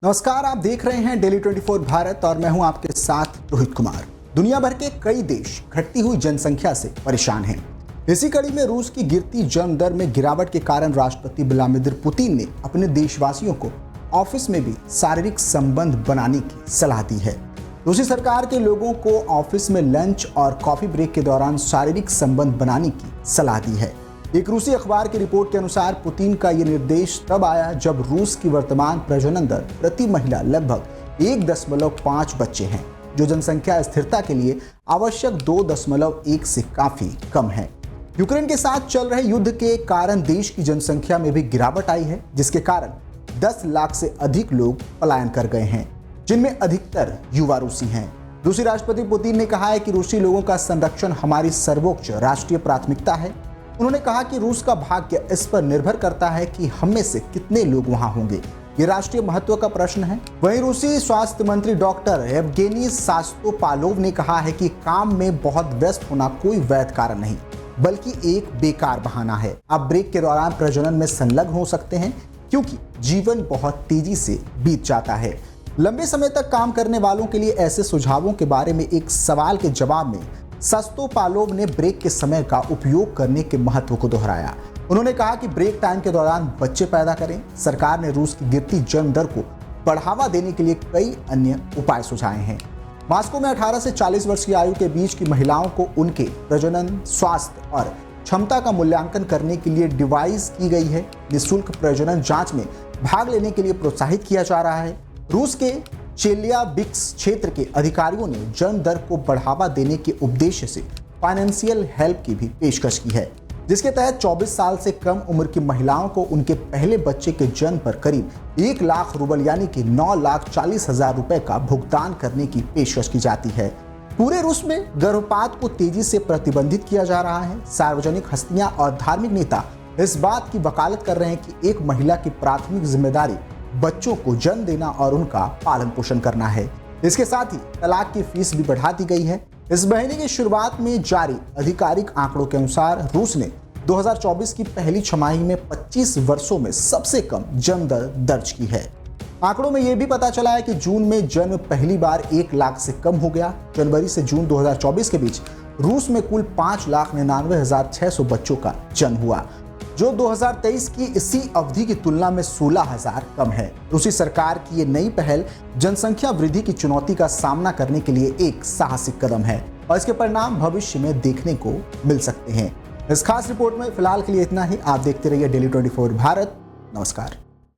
नमस्कार, आप देख रहे हैं डेली 24 भारत और मैं हूं आपके साथ रोहित कुमार। दुनिया भर के कई देश घटती हुई जनसंख्या से परेशान हैं। इसी कड़ी में रूस की गिरती जन्म दर में गिरावट के कारण राष्ट्रपति व्लादिमीर पुतिन ने अपने देशवासियों को ऑफिस में भी शारीरिक संबंध बनाने की सलाह दी है। रूसी सरकार के लोगों को ऑफिस में लंच और कॉफी ब्रेक के दौरान शारीरिक संबंध बनाने की सलाह दी है। एक रूसी अखबार की रिपोर्ट के अनुसार पुतिन का ये निर्देश तब आया जब रूस की वर्तमान प्रजनन दर प्रति महिला लगभग 1.5 बच्चे हैं, जो जनसंख्या स्थिरता के लिए आवश्यक 2.1 से काफी कम है। यूक्रेन के साथ चल रहे युद्ध के कारण देश की जनसंख्या में भी गिरावट आई है, जिसके कारण 10 लाख से अधिक लोग पलायन कर गए हैं, जिनमें अधिकतर युवा रूसी हैं। रूसी राष्ट्रपति पुतिन ने कहा है कि रूसी लोगों का संरक्षण हमारी सर्वोच्च राष्ट्रीय प्राथमिकता है। उन्होंने कहा कि रूस का भाग्य इस पर निर्भर करता है कि हम में से कितने लोग वहां होंगे। ये राष्ट्रीय महत्व का प्रश्न है। वहीं रूसी स्वास्थ्य मंत्री डॉक्टर येवगेनी शास्तोपालोव ने कहा है कि काम में बहुत व्यस्त होना कोई वैध कारण नहीं, बल्कि एक बेकार बहाना है। आप ब्रेक के दौरान प्रजनन में संलग्न हो सकते हैं, क्योंकि जीवन बहुत तेजी से बीत जाता है। लंबे समय तक काम करने वालों के लिए ऐसे सुझावों के बारे में एक सवाल के जवाब में शास्तोपालोव ने ब्रेक के समय का उपयोग करने के महत्व को दोहराया। उन्होंने कहा कि ब्रेक टाइम के दौरान बच्चे पैदा करें। सरकार ने रूस की गिरती जन्म दर को बढ़ावा देने के लिए कई अन्य उपाय सुझाए हैं। मॉस्को में 18 से 40 वर्ष की आयु के बीच की महिलाओं को उनके प्रजनन, स्वास्थ्य और क्षमता का मूल्यांकन करने के लिए डिवाइस की गई है। निःशुल्क प्रजनन जांच में भाग लेने के लिए प्रोत्साहित किया जा रहा है। रूस के चेल्याबिक्स क्षेत्र के अधिकारियों ने जन्म दर को बढ़ावा देने के उद्देश्य से फाइनेंशियल हेल्प की भी पेशकश की है, जिसके तहत 24 साल से कम उम्र की महिलाओं को उनके पहले बच्चे के जन्म पर करीब 1 लाख रूबल यानी कि 9,40,000 रुपए का भुगतान करने की पेशकश की जाती है। पूरे रूस में गर्भपात को तेजी से प्रतिबंधित किया जा रहा है। सार्वजनिक हस्तियां और धार्मिक नेता इस बात की वकालत कर रहे हैं कि एक महिला की प्राथमिक जिम्मेदारी बच्चों को जन्म देना और उनका पालन पोषण करना है। इसके साथ ही तलाक की फीस भी बढ़ा दी गई है। इस महीने की शुरुआत में जारी आधिकारिक आंकड़ों के अनुसार रूस ने 2024 की पहली छमाही में 25 वर्षों में सबसे कम जन्म दर दर्ज की है। आंकड़ों में यह भी पता चला है कि जून में जन्म पहली बार 1 लाख से कम हो गया। जनवरी से जून 2024 के बीच रूस में कुल 5,99,600 बच्चों का जन्म हुआ, जो 2023 की इसी अवधि की तुलना में 16,000 कम है। रूसी सरकार की ये नई पहल जनसंख्या वृद्धि की चुनौती का सामना करने के लिए एक साहसिक कदम है और इसके परिणाम भविष्य में देखने को मिल सकते हैं। इस खास रिपोर्ट में फिलहाल के लिए इतना ही। आप देखते रहिए डेली 24 भारत। नमस्कार।